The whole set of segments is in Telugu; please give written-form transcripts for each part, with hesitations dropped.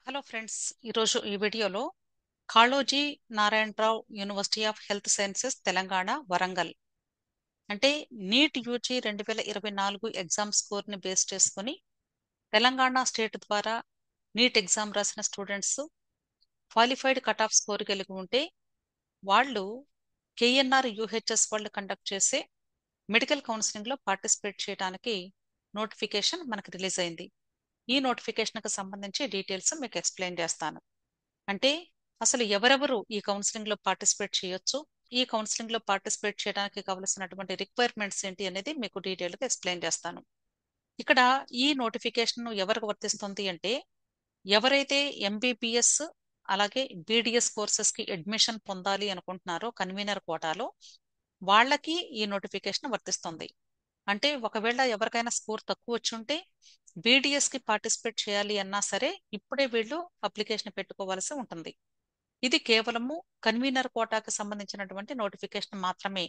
హలో ఫ్రెండ్స్, ఈరోజు ఈ వీడియోలో Kaloji Narayana Rao university of health sciences Telangana Warangal అంటే నీట్ యూజీ 2024 ఎగ్జామ్ స్కోర్ని బేస్ చేసుకొని తెలంగాణ స్టేట్ ద్వారా నీట్ ఎగ్జామ్ రాసిన students qualified cut off score కలిగి ఉంటే వాళ్ళు కేఎన్ఆర్ యూహెచ్ఎస్ వాళ్ళు కండక్ట్ చేసే మెడికల్ కౌన్సిలింగ్లో పార్టిసిపేట్ చేయడానికి నోటిఫికేషన్ మనకు రిలీజ్ అయింది. ఈ నోటిఫికేషన్కి సంబంధించి డీటెయిల్స్ మీకు ఎక్స్ప్లెయిన్ చేస్తాను. అంటే అసలు ఎవరెవరు ఈ కౌన్సిలింగ్ లో పార్టిసిపేట్ చేయొచ్చు, ఈ కౌన్సిలింగ్ లో పార్టిసిపేట్ చేయడానికి కావలసినటువంటి రిక్వైర్మెంట్స్ ఏంటి అనేది మీకు డీటెయిల్ గా ఎక్స్ప్లెయిన్ చేస్తాను. ఇక్కడ ఈ నోటిఫికేషన్ ఎవరికి వర్తిస్తుంది అంటే ఎవరైతే ఎంబీబీఎస్ అలాగే బీడిఎస్ కోర్సెస్ కి అడ్మిషన్ పొందాలి అనుకుంటున్నారో కన్వీనర్ కోటాలో వాళ్ళకి ఈ నోటిఫికేషన్ వర్తిస్తుంది. అంటే ఒకవేళ ఎవరికైనా స్కోర్ తక్కువ వచ్చి ఉంటే బీడిఎస్ కి పార్టిసిపేట్ చేయాలి అన్నా సరే ఇప్పుడే వీళ్ళు అప్లికేషన్ పెట్టుకోవాల్సి ఉంటుంది. ఇది కేవలము కన్వీనర్ కోటాకి సంబంధించినటువంటి నోటిఫికేషన్ మాత్రమే.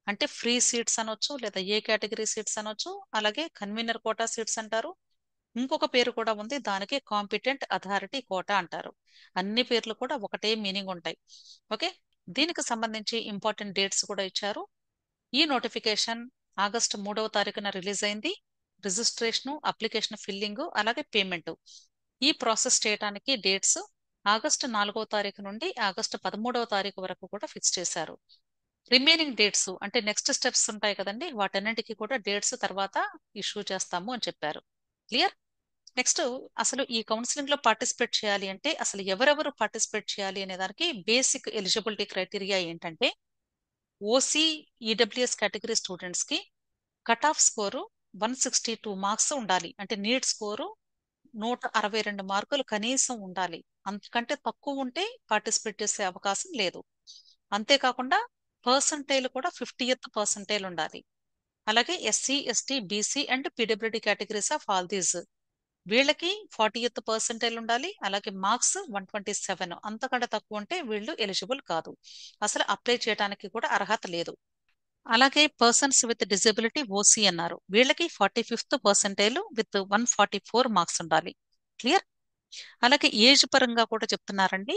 అంటే ఫ్రీ సీట్స్ అనొచ్చు, లేదా ఏ కేటగిరీ సీట్స్ అనొచ్చు, అలాగే కన్వీనర్ కోటా సీట్స్ అంటారు. ఇంకొక పేరు కూడా ఉంది, దానికి కాంపిటెంట్ అథారిటీ కోటా అంటారు. అన్ని పేర్లు కూడా ఒకటే మీనింగ్ ఉంటాయి. ఓకే, దీనికి సంబంధించి ఇంపార్టెంట్ డేట్స్ కూడా ఇచ్చారు. ఈ నోటిఫికేషన్ ఆగస్టు 3వ తారీఖున రిలీజ్ అయింది. రిజిస్ట్రేషన్, అప్లికేషన్ ఫిల్లింగ్ అలాగే పేమెంట్ ఈ ప్రాసెస్ చేయడానికి డేట్స్ ఆగస్టు 4వ తారీఖు నుండి ఆగస్టు 13వ తారీఖు వరకు కూడా ఫిక్స్ చేశారు. రిమైనింగ్ డేట్స్ అంటే నెక్స్ట్ స్టెప్స్ ఉంటాయి కదండి, వాటన్నిటికీ కూడా డేట్స్ తర్వాత ఇష్యూ చేస్తాము అని చెప్పారు. క్లియర్? నెక్స్ట్ అసలు ఈ కౌన్సిలింగ్ లో పార్టిసిపేట్ చేయాలి అంటే అసలు ఎవరెవరు పార్టిసిపేట్ చేయాలి అనే దానికి బేసిక్ ఎలిజిబిలిటీ క్రైటీరియా ఏంటంటే ఓసీ ఈడబ్ల్యూఎస్ కేటగిరీ స్టూడెంట్స్ కి కట్ ఆఫ్ స్కోరు 162 మార్క్స్ ఉండాలి. అంటే నీట్ స్కోరు 162 మార్కులు కనీసం ఉండాలి. అంతకంటే తక్కువ ఉంటే పార్టిసిపేట్ చేసే అవకాశం లేదు. అంతేకాకుండా పర్సంటైల్ కూడా 50th పర్సంటైల్ ఉండాలి. అలాగే SC ST BC and PWD categories of all these వీళ్ళకి 40th పర్సంటైల్ ఉండాలి. అలాగే మార్క్స్ 127, అంతకంటే తక్కువ ఉంటే వీళ్ళు ఎలిజిబుల్ కాదు, అసలు అప్లై చేయడానికి కూడా అర్హత లేదు. అలాగే పర్సన్స్ విత్ డిజబిలిటీ ఓసీ అన్నారు, వీళ్ళకి 45th పర్సంటైల్ విత్ 144 మార్క్స్ ఉండాలి. క్లియర్? అలాగే ఏజ్ పరంగా కూడా చెప్తున్నారండి.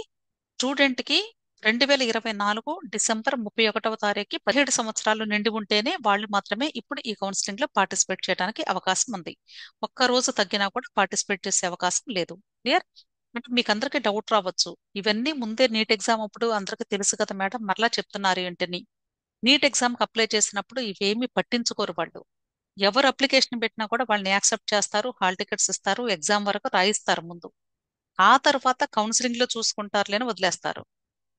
స్టూడెంట్ కి 2024 డిసెంబర్ 31వ తారీఖుకి 17 సంవత్సరాలు నిండి ఉంటేనే వాళ్ళు మాత్రమే ఇప్పుడు ఈ కౌన్సిలింగ్ లో పార్టిసిపేట్ చేయడానికి అవకాశం ఉంది. ఒక్క రోజు తగ్గినా కూడా పార్టిసిపేట్ చేసే అవకాశం లేదు. క్లియర్? అంటే మీకు అందరికీ డౌట్ రావచ్చు, ఇవన్నీ ముందే నీట్ ఎగ్జామ్ అప్పుడు అందరికీ తెలుసు కదా మేడం, మరలా చెప్తున్నారు ఏంటని. నీట్ ఎగ్జామ్ కి అప్లై చేసినప్పుడు ఇవేమి పట్టించుకోరు వాళ్ళు. ఎవరు అప్లికేషన్ పెట్టినా కూడా వాళ్ళని యాక్సెప్ట్ చేస్తారు, హాల్ టికెట్స్ ఇస్తారు, ఎగ్జామ్ వరకు రాయిస్తారు ముందు. ఆ తర్వాత కౌన్సిలింగ్ లో చూసుకుంటారులే అని వదిలేస్తారు.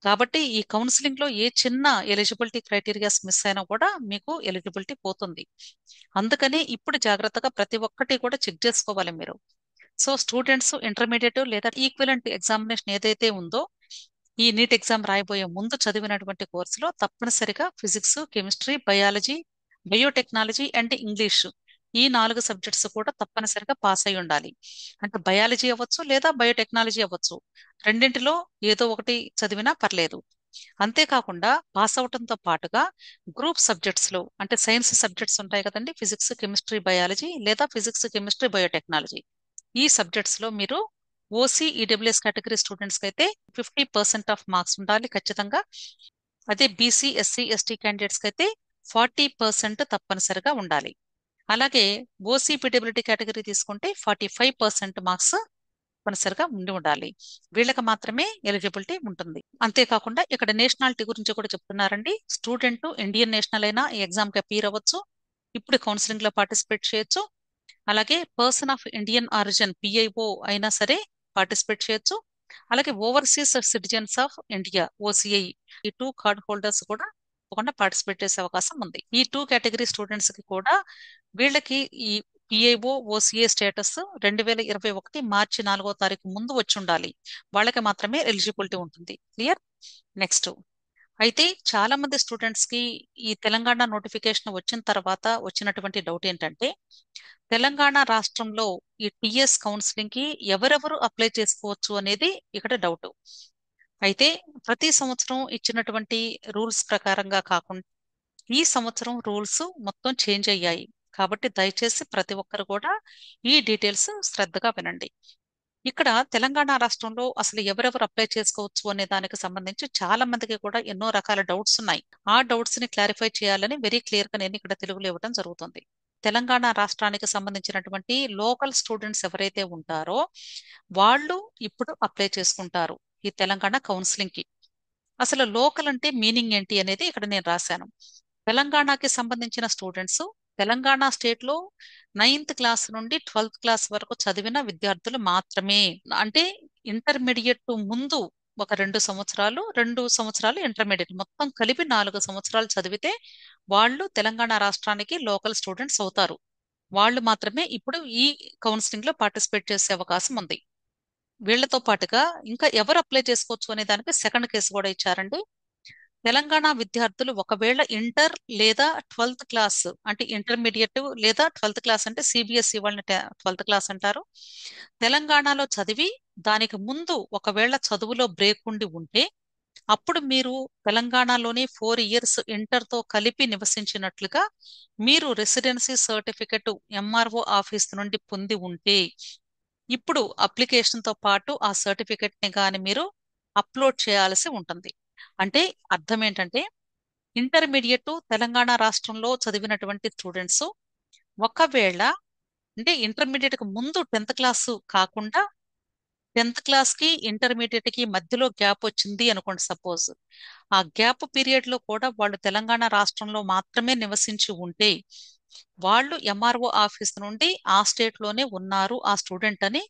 కాబట్టి ఈ కౌన్సిలింగ్ లో ఏ చిన్న ఎలిజిబిలిటీ క్రైటీరియాస్ మిస్ అయినా కూడా మీకు ఎలిజిబిలిటీ పోతుంది. అందుకని ఇప్పుడు జాగ్రత్తగా ప్రతి ఒక్కటి కూడా చెక్ చేసుకోవాలి మీరు. సో స్టూడెంట్స్ ఇంటర్మీడియట్ లేదా ఈక్వలెంట్ ఎగ్జామినేషన్ ఏదైతే ఉందో ఈ నీట్ ఎగ్జామ్ రాయబోయే ముందు చదివినటువంటి కోర్సులో తప్పనిసరిగా physics, chemistry, biology, biotechnology and English ఈ 4 సబ్జెక్ట్స్ కూడా తప్పనిసరిగా పాస్ అయి ఉండాలి. అంటే బయాలజీ అవ్వచ్చు లేదా బయోటెక్నాలజీ అవ్వచ్చు, రెండింటిలో ఏదో ఒకటి చదివినా పర్లేదు. అంతేకాకుండా పాస్ అవటంతో పాటుగా గ్రూప్ సబ్జెక్ట్స్ లో అంటే సైన్స్ సబ్జెక్ట్స్ ఉంటాయి కదండి, ఫిజిక్స్, కెమిస్ట్రీ, బయాలజీ లేదా ఫిజిక్స్, కెమిస్ట్రీ, బయోటెక్నాలజీ ఈ సబ్జెక్ట్స్ లో మీరు ఓసీ ఈడబ్ల్యూఎస్ కేటగిరీ స్టూడెంట్స్ కి అయితే 50% ఆఫ్ మార్క్స్ ఉండాలి ఖచ్చితంగా. అదే బీసీ ఎస్సీ ఎస్టీ క్యాండిడేట్స్ కి అయితే 40% తప్పనిసరిగా ఉండాలి. అలాగే ఓసీ పీడబ్ల్యూడి కేటగిరీ తీసుకుంటే 45% మార్క్స్ తప్పనిసరిగా ఉండి ఉండాలి. వీళ్ళకి మాత్రమే ఎలిజిబిలిటీ ఉంటుంది. అంతేకాకుండా ఇక్కడ నేషనాలిటీ గురించి కూడా చెప్తున్నారండి. స్టూడెంట్ ఇండియన్ నేషనల్ అయినా ఈ ఎగ్జామ్ కి అపీర్ అవ్వచ్చు, ఇప్పుడు కౌన్సిలింగ్ లో పార్టిసిపేట్ చేయొచ్చు. అలాగే person of Indian origin PIO అయినా సరే పార్టిసిపేట్ చేయొచ్చు. అలాగే overseas citizens of India OCI ఈ 2 కార్డ్ హోల్డర్స్ కూడా తప్పకుండా పార్టిసిపేట్ చేసే అవకాశం ఉంది. ఈ 2 కేటగిరీ స్టూడెంట్స్ కి కూడా వీళ్ళకి ఈ పిఐఓ ఓసిఏ స్టేటస్ 2021 మార్చి 4వ తారీఖు ముందు వచ్చి ఉండాలి. వాళ్ళకి మాత్రమే ఎలిజిబిలిటీ ఉంటుంది. క్లియర్? నెక్స్ట్ అయితే చాలా మంది స్టూడెంట్స్ కి ఈ తెలంగాణ నోటిఫికేషన్ వచ్చిన తర్వాత వచ్చినటువంటి డౌట్ ఏంటంటే తెలంగాణ రాష్ట్రంలో ఈ టిఎస్ కౌన్సిలింగ్ కి ఎవరెవరు అప్లై చేసుకోవచ్చు అనేది ఇక్కడ డౌట్. అయితే ప్రతి సంవత్సరం ఇచ్చినటువంటి రూల్స్ ప్రకారంగా కాకుండా ఈ సంవత్సరం రూల్స్ మొత్తం చేంజ్ అయ్యాయి. కాబట్టి దయచేసి ప్రతి ఒక్కరు కూడా ఈ డీటెయిల్స్ శ్రద్ధగా వినండి. ఇక్కడ తెలంగాణ రాష్ట్రంలో అసలు ఎవరెవరు అప్లై చేసుకోవచ్చు అనే దానికి సంబంధించి చాలా మందికి కూడా ఎన్నో రకాల డౌట్స్ ఉన్నాయి. ఆ డౌట్స్ ని క్లారిఫై చేయాలని వెరీ క్లియర్ గా నేను ఇక్కడ తెలుగులో ఇవ్వడం జరుగుతుంది. తెలంగాణ రాష్ట్రానికి సంబంధించినటువంటి లోకల్ స్టూడెంట్స్ ఎవరైతే ఉంటారో వాళ్ళు ఇప్పుడు అప్లై చేసుకుంటారు ఈ తెలంగాణ కౌన్సిలింగ్ కి. అసలు లోకల్ అంటే మీనింగ్ ఏంటి అనేది ఇక్కడ నేను రాశాను. తెలంగాణకి సంబంధించిన స్టూడెంట్స్ తెలంగాణ స్టేట్ లో 9th క్లాస్ నుండి 12th క్లాస్ వరకు చదివిన విద్యార్థులు మాత్రమే. అంటే ఇంటర్మీడియట్ ముందు ఒక 2 సంవత్సరాలు, 2 సంవత్సరాలు ఇంటర్మీడియట్, మొత్తం కలిపి 4 సంవత్సరాలు చదివితే వాళ్ళు తెలంగాణ రాష్ట్రానికి లోకల్ స్టూడెంట్స్ అవుతారు. వాళ్ళు మాత్రమే ఇప్పుడు ఈ కౌన్సిలింగ్ లో పార్టిసిపేట్ చేసే అవకాశం ఉంది. వీళ్లతో పాటుగా ఇంకా ఎవరు అప్లై చేసుకోవచ్చు అనే దానికి సెకండ్ కేసు కూడా ఇచ్చారండి. తెలంగాణ విద్యార్థులు ఒకవేళ ఇంటర్ లేదా 12th క్లాస్ అంటే ఇంటర్మీడియట్ లేదా 12th క్లాస్ అంటే సిబిఎస్ఈ వాళ్ళని 12th క్లాస్ అంటారు. తెలంగాణలో చదివి దానికి ముందు ఒకవేళ చదువులో బ్రేక్ ఉండి ఉంటే అప్పుడు మీరు తెలంగాణలోని 4 ఇయర్స్ ఇంటర్తో కలిపి నివసించినట్లుగా మీరు రెసిడెన్సీ సర్టిఫికెట్ ఎంఆర్ఓ ఆఫీస్ నుండి పొంది ఉంటే ఇప్పుడు అప్లికేషన్తో పాటు ఆ సర్టిఫికెట్ ని కానీ మీరు అప్లోడ్ చేయాల్సి ఉంటుంది. అంటే అర్థం ఏంటంటే ఇంటర్మీడియట్ తెలంగాణ రాష్ట్రంలో చదివినటువంటి స్టూడెంట్స్ ఒకవేళ అంటే ఇంటర్మీడియట్ కి ముందు 10th క్లాస్ కాకుండా 10th క్లాస్ కి ఇంటర్మీడియట్ కి మధ్యలో గ్యాప్ వచ్చింది అనుకోండి సపోజ్. ఆ గ్యాప్ పీరియడ్ లో కూడా వాళ్ళు తెలంగాణ రాష్ట్రంలో మాత్రమే నివసించి ఉంటే వాళ్ళు ఎంఆర్ఓ ఆఫీస్ నుండి ఆ స్టేట్ లోనే ఉన్నారు ఆ స్టూడెంట్ అని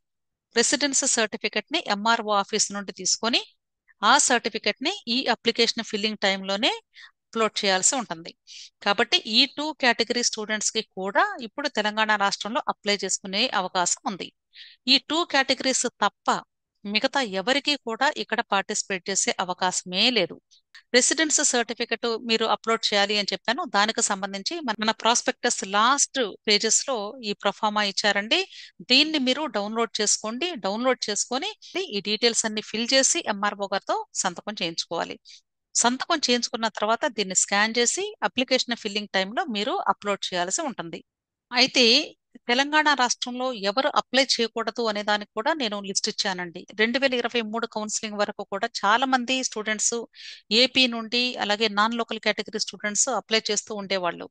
రెసిడెన్స్ సర్టిఫికెట్ ని ఎంఆర్ఓ ఆఫీస్ నుండి తీసుకొని ఆ సర్టిఫికెట్ ని ఈ అప్లికేషన్ ఫిల్లింగ్ టైంలోనే అప్లోడ్ చేయాల్సి ఉంటుంది. కాబట్టి ఈ 2 కేటగిరీ స్టూడెంట్స్ కి కూడా ఇప్పుడు తెలంగాణ రాష్ట్రంలో అప్లై చేసుకునే అవకాశం ఉంది. ఈ 2 కేటగిరీస్ తప్ప మిగతా ఎవరికి కూడా ఇక్కడ పార్టిసిపేట్ చేసే అవకాశమే లేదు. రెసిడెన్స్ సర్టిఫికెట్ మీరు అప్లోడ్ చేయాలి అని చెప్పాను. దానికి సంబంధించి మన ప్రాస్పెక్టస్ లాస్ట్ పేజెస్ లో ఈ ప్రొఫార్మా ఇచ్చారండి. దీన్ని మీరు డౌన్లోడ్ చేసుకోండి. డౌన్లోడ్ చేసుకొని ఈ డీటెయిల్స్ అన్ని ఫిల్ చేసి ఎంఆర్ఓ గారితో సంతకం చేయించుకోవాలి. సంతకం చేయించుకున్న తర్వాత దీన్ని స్కాన్ చేసి అప్లికేషన్ ఫిల్లింగ్ టైంలో మీరు అప్లోడ్ చేయాల్సి ఉంటుంది. అయితే తెలంగాణ రాష్ట్రంలో ఎవరు అప్లై చేయకూడదు అనే దానికి కూడా నేను లిస్ట్ ఇచ్చానండి. 2023 కౌన్సిలింగ్ వరకు కూడా చాలా మంది స్టూడెంట్స్ ఏపీ నుండి అలాగే non local category students apply చేస్తూ ఉండేవాళ్ళు.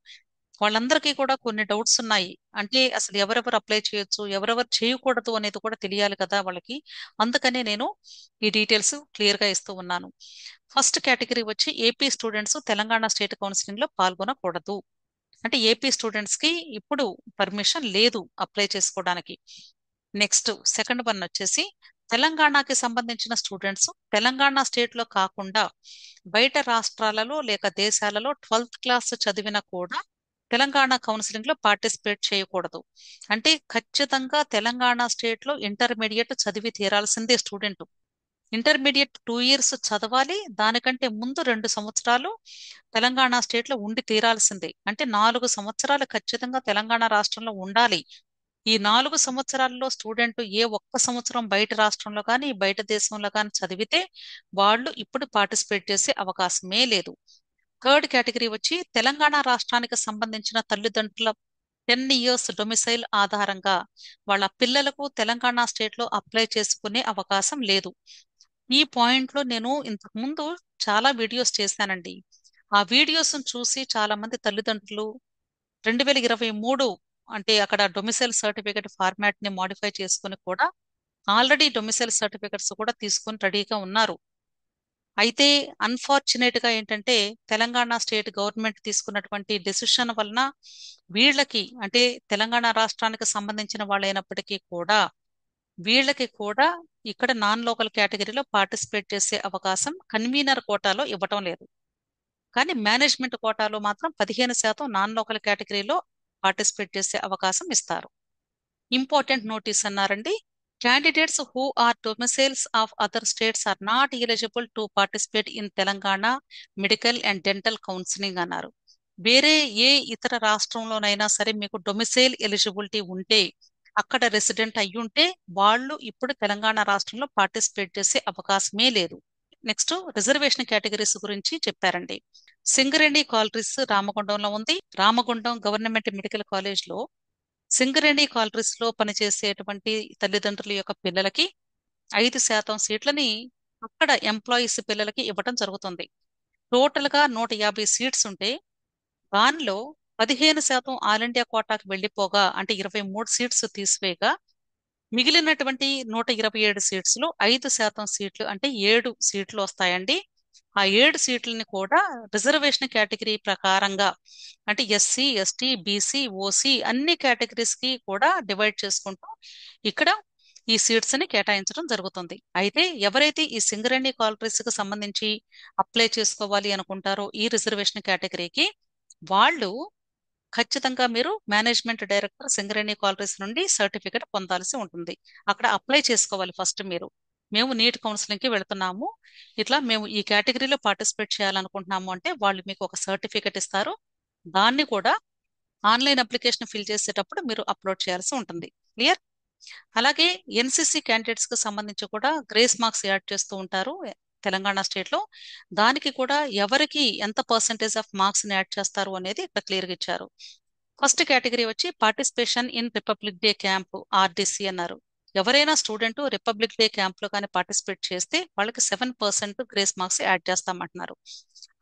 వాళ్ళందరికీ కూడా కొన్ని డౌట్స్ ఉన్నాయి. అంటే అసలు ఎవరెవరు అప్లై చేయొచ్చు, ఎవరెవరు చేయకూడదు అనేది కూడా తెలియాలి కదా వాళ్ళకి. అందుకనే నేను ఈ డీటెయిల్స్ క్లియర్ గా ఇస్తూ ఉన్నాను. ఫస్ట్ కేటగిరీ వచ్చి AP students Telangana state counselling లో పాల్గొనకూడదు. అంటే ఏపీ స్టూడెంట్స్ కి ఇప్పుడు పర్మిషన్ లేదు అప్లై చేసుకోవడానికి. నెక్స్ట్ సెకండ్ వన్ వచ్చేసి తెలంగాణకి సంబంధించిన స్టూడెంట్స్ తెలంగాణ స్టేట్ లో కాకుండా బయట రాష్ట్రాలలో లేక దేశాలలో 12th క్లాస్ చదివినా కూడా తెలంగాణ కౌన్సిలింగ్ లో పార్టిసిపేట్ చేయకూడదు. అంటే ఖచ్చితంగా తెలంగాణ స్టేట్ లో ఇంటర్మీడియట్ చదివి తీరాల్సిందే స్టూడెంట్. ఇంటర్మీడియట్ 2 ఇయర్స్ చదవాలి. దానికంటే ముందు 2 సంవత్సరాలు తెలంగాణ స్టేట్ లో ఉండి తీరాల్సిందే. అంటే 4 సంవత్సరాలు ఖచ్చితంగా తెలంగాణ రాష్ట్రంలో ఉండాలి. ఈ 4 సంవత్సరాల్లో స్టూడెంట్ ఏ ఒక్క సంవత్సరం బయట రాష్ట్రంలో కానీ బయట దేశంలో కానీ చదివితే వాళ్ళు ఇప్పుడు పార్టిసిపేట్ చేసే అవకాశమే లేదు. థర్డ్ కేటగిరీ వచ్చి తెలంగాణ రాష్ట్రానికి సంబంధించిన తల్లిదండ్రుల 10 ఇయర్స్ డొమిసైల్ ఆధారంగా వాళ్ళ పిల్లలకు తెలంగాణ స్టేట్ లో అప్లై చేసుకునే అవకాశం లేదు. ఈ పాయింట్ లో నేను ఇంతకు ముందు చాలా వీడియోస్ చేశానండి. ఆ వీడియోస్ చూసి చాలా మంది తల్లిదండ్రులు 2023 అంటే అక్కడ డొమిసైల్ సర్టిఫికేట్ ఫార్మాట్ ని మాడిఫై చేసుకుని కూడా ఆల్రెడీ డొమిసైల్ సర్టిఫికెట్స్ కూడా తీసుకుని రెడీగా ఉన్నారు. అయితే అన్ఫార్చునేట్ గా ఏంటంటే తెలంగాణ స్టేట్ గవర్నమెంట్ తీసుకున్నటువంటి డెసిషన్ వలన వీళ్ళకి అంటే తెలంగాణ రాష్ట్రానికి సంబంధించిన వాళ్ళైనప్పటికీ కూడా వీళ్ళకి కూడా ఇక్కడ నాన్ లోకల్ కేటగిరీలో పార్టిసిపేట్ చేసే అవకాశం కన్వీనర్ కోటాలో ఇవ్వటం లేదు. కానీ మేనేజ్మెంట్ కోటాలో మాత్రం 15% నాన్ లోకల్ కేటగిరీలో పార్టిసిపేట్ చేసే అవకాశం ఇస్తారు. ఇంపార్టెంట్ నోటీస్ అన్నారండి. Candidates who are domiciles of other states are not eligible to participate in Telangana medical and dental counselling అన్నారు. వేరే ఏ ఇతర రాష్ట్రంలోనైనా సరే మీకు డొమిసైల్ ఎలిజిబిలిటీ ఉంటే అక్కడ రెసిడెంట్ అయ్యుంటే వాళ్ళు ఇప్పుడు తెలంగాణ రాష్ట్రంలో పార్టిసిపేట్ చేసే అవకాశమే లేదు. నెక్స్ట్ రిజర్వేషన్ కేటగిరీస్ గురించి చెప్పారండి. సింగరేణి కాలరీస్ రామగుండంలో ఉంది. రామగుండం గవర్నమెంట్ మెడికల్ కాలేజ్ లో సింగరేణి కాలరీస్ లో పనిచేసేటువంటి తల్లిదండ్రుల యొక్క పిల్లలకి 5% సీట్లని అక్కడ ఎంప్లాయీస్ పిల్లలకి ఇవ్వటం జరుగుతుంది. టోటల్ గా 150 సీట్స్ ఉంటే దానిలో 15% ఆల్ ఇండియా కోటాకి వెళ్లిపోగా అంటే 23 సీట్స్ తీసివేయగా మిగిలినటువంటి 127 సీట్స్ లో 5% సీట్లు అంటే 7 సీట్లు వస్తాయండి. ఆ 7 సీట్లని కూడా రిజర్వేషన్ కేటగిరీ ప్రకారంగా అంటే ఎస్సీ, ఎస్టీ, బీసీ, ఓసీ అన్ని కేటగిరీస్ కి కూడా డివైడ్ చేసుకుంటూ ఇక్కడ ఈ సీట్స్ ని కేటాయించడం జరుగుతుంది. అయితే ఎవరైతే ఈ సింగరేణి కాలరీస్ కి సంబంధించి అప్లై చేసుకోవాలి అనుకుంటారో ఈ రిజర్వేషన్ కేటగిరీకి వాళ్ళు ఖచ్చితంగా మీరు మేనేజ్మెంట్ డైరెక్టర్ సింగరేణి కాలరీస్ నుండి సర్టిఫికేట్ పొందాల్సి ఉంటుంది. అక్కడ అప్లై చేసుకోవాలి ఫస్ట్ మీరు. మేము నీట్ కౌన్సిలింగ్ కి వెళుతున్నాము, ఇట్లా మేము ఈ కేటగిరీలో పార్టిసిపేట్ చేయాలనుకుంటున్నాము అంటే వాళ్ళు మీకు ఒక సర్టిఫికేట్ ఇస్తారు. దాన్ని కూడా ఆన్లైన్ అప్లికేషన్ ఫిల్ చేసేటప్పుడు మీరు అప్లోడ్ చేయాల్సి ఉంటుంది. క్లియర్? అలాగే ఎన్సిసి క్యాండిడేట్స్ కి సంబంధించి కూడా గ్రేస్ మార్క్స్ యాడ్ చేస్తూ ఉంటారు తెలంగాణ స్టేట్ లో. దానికి కూడా ఎవరికి ఎంత పర్సెంటేజ్ ఆఫ్ మార్క్స్ ని యాడ్ చేస్తారు అనేది ఇక్కడ క్లియర్ గా ఇచ్చారు. ఫస్ట్ కేటగిరీ వచ్చి participation in republic day camp RDC అన్నారు. ఎవరైనా స్టూడెంట్ రిపబ్లిక్ డే క్యాంప్ లో కానీ పార్టిసిపేట్ చేస్తే వాళ్ళకి 7% గ్రేస్ మార్క్స్ యాడ్ చేస్తామంటున్నారు.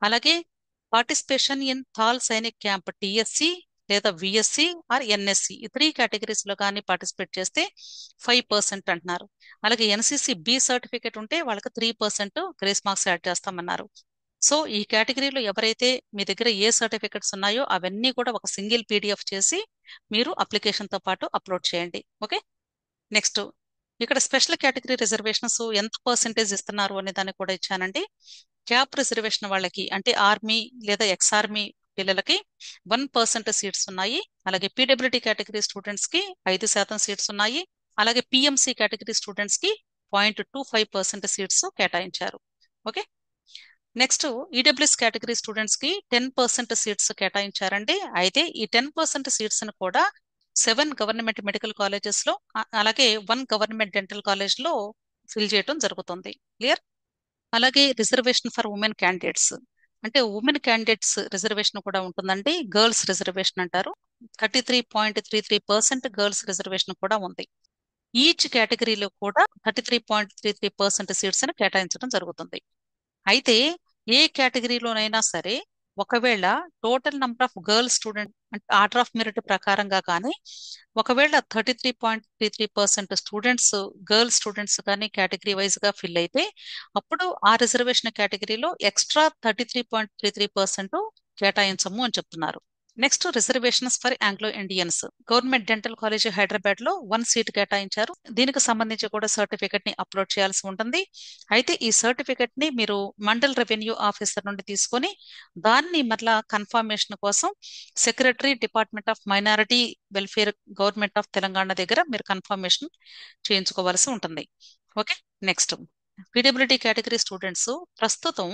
అలాగే participation in Thal Sainik camp TSC లేదా విఎస్సి ఆర్ ఎన్ఎస్సి ఈ 3 కేటగిరీస్ లో కానీ పార్టిసిపేట్ చేస్తే 5% అంటున్నారు. అలాగే ఎన్సిసి బి సర్టిఫికేట్ ఉంటే వాళ్ళకి 3% గ్రేస్ మార్క్స్ యాడ్ చేస్తామన్నారు. సో ఈ కేటగిరీలో ఎవరైతే మీ దగ్గర ఏ సర్టిఫికెట్స్ ఉన్నాయో అవన్నీ కూడా ఒక సింగిల్ పీడిఎఫ్ చేసి మీరు అప్లికేషన్ తో పాటు అప్లోడ్ చేయండి. ఓకే. నెక్స్ట్ ఇక్కడ స్పెషల్ కేటగిరీ రిజర్వేషన్స్ ఎంత పర్సెంటేజ్ ఇస్తున్నారు అనే దాన్ని కూడా ఇచ్చానండి. క్యాప్ రిజర్వేషన్ వాళ్ళకి అంటే ఆర్మీ లేదా ఎక్స్ ఆర్మీ పిల్లలకి 1% సీట్స్ ఉన్నాయి. అలాగే పీడబ్ల్యూడి కేటగిరీ స్టూడెంట్స్ కి 5% సీట్స్ ఉన్నాయి. అలాగే పిఎంసి కేటగిరీ స్టూడెంట్స్ కి 0.25% సీట్స్ కేటాయించారు. Okay. Next EWS category students కి 10% సీట్స్ కేటాయించారండి. అయితే ఈ 10% సీట్స్ ను కూడా 7 గవర్నమెంట్ మెడికల్ కాలేజెస్ లో అలాగే 1 గవర్నమెంట్ డెంటల్ కాలేజ్ లో ఫిల్ చేయడం జరుగుతుంది. క్లియర్? అలాగే రిజర్వేషన్ ఫర్ ఉమెన్ క్యాండిడేట్స్ అంటే ఉమెన్ క్యాండిడేట్స్ రిజర్వేషన్ కూడా ఉంటుందండి. గర్ల్స్ రిజర్వేషన్ అంటారు. 33.33% గర్ల్స్ రిజర్వేషన్ కూడా ఉంది. ఈచ్ కేటగిరీలో కూడా 33.33% సీట్స్ ని కేటాయించడం జరుగుతుంది. అయితే ఏ కేటగిరీలోనైనా సరే ఒకవేళ total number of girls student అంటే ఆర్డర్ ఆఫ్ మెరిట్ ప్రకారంగా కానీ ఒకవేళ 33.33% స్టూడెంట్స్ గర్ల్స్ స్టూడెంట్స్ కానీ కేటగిరీ వైజ్ గా ఫిల్ అయితే అప్పుడు ఆ రిజర్వేషన్ కేటగిరీలో ఎక్స్ట్రా 33.33% కేటాయించము అని చెప్తున్నారు. Next reservations for Anglo Indians government dental college Hyderabad లో 1 సీట్ కేటాయించారు. దీనికి సంబంధించి కూడా సర్టిఫికెట్ ని అప్లోడ్ చేయాల్సి ఉంటుంది. అయితే ఈ సర్టిఫికెట్ ని మీరు మండల్ రెవెన్యూ ఆఫీసర్ నుండి తీసుకొని దాన్ని మరలా కన్ఫర్మేషన్ కోసం secretary department of minority welfare government of Telangana దగ్గర మీరు కన్ఫర్మేషన్ చేయించుకోవాల్సి ఉంటుంది. Okay. Next PWD category students ప్రస్తుతం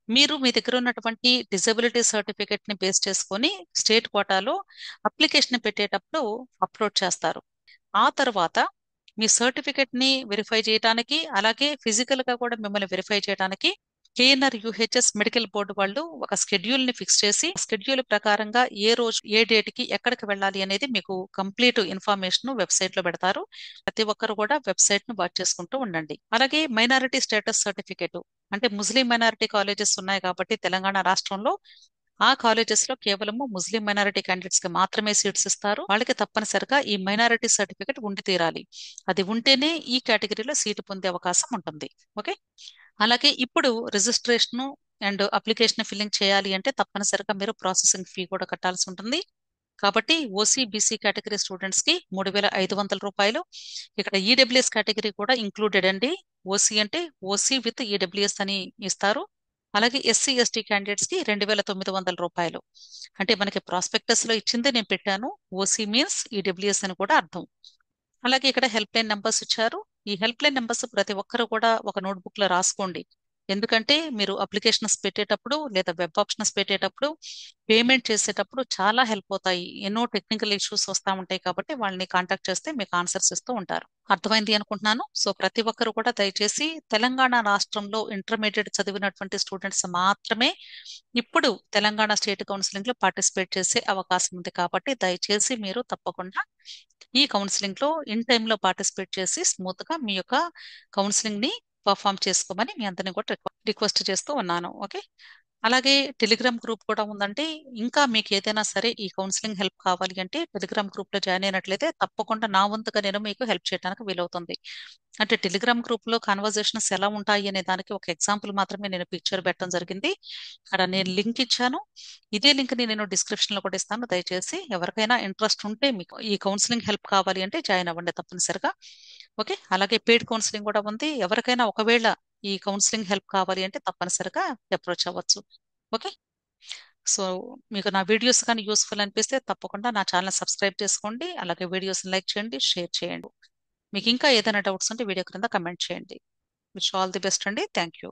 మీరు మీ దగ్గర ఉన్నటువంటి డిజబిలిటీ సర్టిఫికేట్ ని బేస్ చేసుకొని స్టేట్ కోటాలో అప్లికేషన్ పెట్టేటప్పుడు అప్లోడ్ చేస్తారు. ఆ తర్వాత మీ సర్టిఫికేట్ ని వెరిఫై చేయడానికి అలాగే ఫిజికల్ గా కూడా మిమ్మల్ని వెరిఫై చేయడానికి కేఎన్ఆర్ యూహెచ్ఎస్ మెడికల్ బోర్డు వాళ్ళు ఒక షెడ్యూల్ ని ఫిక్స్ చేసి షెడ్యూల్ ప్రకారంగా ఏ రోజు ఏ డేట్ కి ఎక్కడికి వెళ్ళాలి అనేది మీకు కంప్లీట్ ఇన్ఫర్మేషన్ వెబ్సైట్ లో పెడతారు. ప్రతి ఒక్కరు కూడా వెబ్సైట్ ను వాచ్ చేసుకుంటూ ఉండండి. అలాగే మైనారిటీ స్టేటస్ సర్టిఫికేట్ అంటే ముస్లిం మైనారిటీ కాలేజెస్ ఉన్నాయి కాబట్టి తెలంగాణ రాష్ట్రంలో ఆ కాలేజెస్ లో కేవలము ముస్లిం మైనారిటీ క్యాండిడేట్స్ కి మాత్రమే సీట్స్ ఇస్తారు. వాళ్ళకి తప్పనిసరిగా ఈ మైనారిటీ సర్టిఫికేట్ ఉండి తీరాలి. అది ఉంటేనే ఈ కేటగిరీలో సీటు పొందే అవకాశం ఉంటుంది. ఓకే. అలాగే ఇప్పుడు రిజిస్ట్రేషన్ అండ్ అప్లికేషన్ ఫిల్లింగ్ చేయాలి అంటే తప్పనిసరిగా మీరు ప్రాసెసింగ్ ఫీ కూడా కట్టాల్సి ఉంటుంది. కాబట్టి ఓసీ బీసీ కేటగిరీ స్టూడెంట్స్ కి 3,500 రూపాయలు. ఇక్కడ ఈడబ్ల్యూఎస్ కేటగిరీ కూడా ఇంక్లూడెడ్ అండి. ఓసీ అంటే ఓసీ విత్ ఈడబ్ల్యూఎస్ అని ఇస్తారు. అలాగే ఎస్సీ ఎస్టీ క్యాండిడేట్స్ కి 2,900 రూపాయలు. అంటే మనకి ప్రాస్పెక్టస్ లో ఇచ్చింది నేను పెట్టాను. ఓసీ మీన్స్ ఈడబ్ల్యూఎస్ అని కూడా అర్థం. అలాగే ఇక్కడ హెల్ప్ లైన్ నెంబర్స్ ఇచ్చారు. ఈ హెల్ప్ లైన్ నెంబర్స్ ప్రతి ఒక్కరు కూడా ఒక నోట్బుక్ లో రాసుకోండి. ఎందుకంటే మీరు అప్లికేషన్స్ పెట్టేటప్పుడు లేదా వెబ్ ఆప్షన్స్ పెట్టేటప్పుడు పేమెంట్ చేసేటప్పుడు చాలా హెల్ప్ అవుతాయి. ఎన్నో టెక్నికల్ ఇష్యూస్ వస్తూ ఉంటాయి కాబట్టి వాళ్ళని కాంటాక్ట్ చేస్తే మీకు ఆన్సర్స్ ఇస్తూ ఉంటారు. అర్థమైంది అనుకుంటున్నాను. సో ప్రతి ఒక్కరు కూడా దయచేసి తెలంగాణ రాష్ట్రంలో ఇంటర్మీడియట్ చదివినటువంటి స్టూడెంట్స్ మాత్రమే ఇప్పుడు తెలంగాణ స్టేట్ కౌన్సిలింగ్ లో పార్టిసిపేట్ చేసే అవకాశం ఉంది కాబట్టి దయచేసి మీరు తప్పకుండా ఈ కౌన్సిలింగ్ లో ఇన్ టైమ్ లో పార్టిసిపేట్ చేసి స్మూత్ గా మీ యొక్క కౌన్సిలింగ్ ని పర్ఫామ్ చేసుకోమని మీ అందరిని కూడా రిక్వెస్ట్ చేస్తూ ఉన్నాను. ఓకే. అలాగే టెలిగ్రామ్ గ్రూప్ కూడా ఉందండి. ఇంకా మీకు ఏదైనా సరే ఈ కౌన్సిలింగ్ హెల్ప్ కావాలి అంటే టెలిగ్రామ్ గ్రూప్ లో జాయిన్ అయినట్లయితే తప్పకుండా నా వంతుగా నేను మీకు హెల్ప్ చేయడానికి వీలవుతుంది. అంటే టెలిగ్రామ్ గ్రూప్ లో కాన్వర్జేషన్స్ ఎలా ఉంటాయి అనే దానికి ఒక ఎగ్జాంపుల్ మాత్రమే నేను పిక్చర్ పెట్టడం జరిగింది. అక్కడ నేను లింక్ ఇచ్చాను. ఇదే లింక్ ని నేను డిస్క్రిప్షన్ లో కూడా ఇస్తాను. దయచేసి ఎవరికైనా ఇంట్రెస్ట్ ఉంటే మీకు ఈ కౌన్సిలింగ్ హెల్ప్ కావాలి అంటే జాయిన్ అవ్వండి తప్పనిసరిగా. ఓకే. అలాగే పెయిడ్ కౌన్సిలింగ్ కూడా ఉంది. ఎవరికైనా ఒకవేళ ఈ కౌన్సిలింగ్ హెల్ప్ కావాలి అంటే తప్పనిసరిగా అప్రోచ్ అవ్వచ్చు. ఓకే. సో మీకు నా వీడియోస్ కానీ యూస్ఫుల్ అనిపిస్తే తప్పకుండా నా ఛానల్ సబ్స్క్రైబ్ చేసుకోండి. అలాగే వీడియోస్ లైక్ చేయండి, షేర్ చేయండి. మీకు ఇంకా ఏదైనా డౌట్స్ ఉంటే వీడియో క్రింద కమెంట్ చేయండి. విష్ ఆల్ ది బెస్ట్ అండి. Thank you.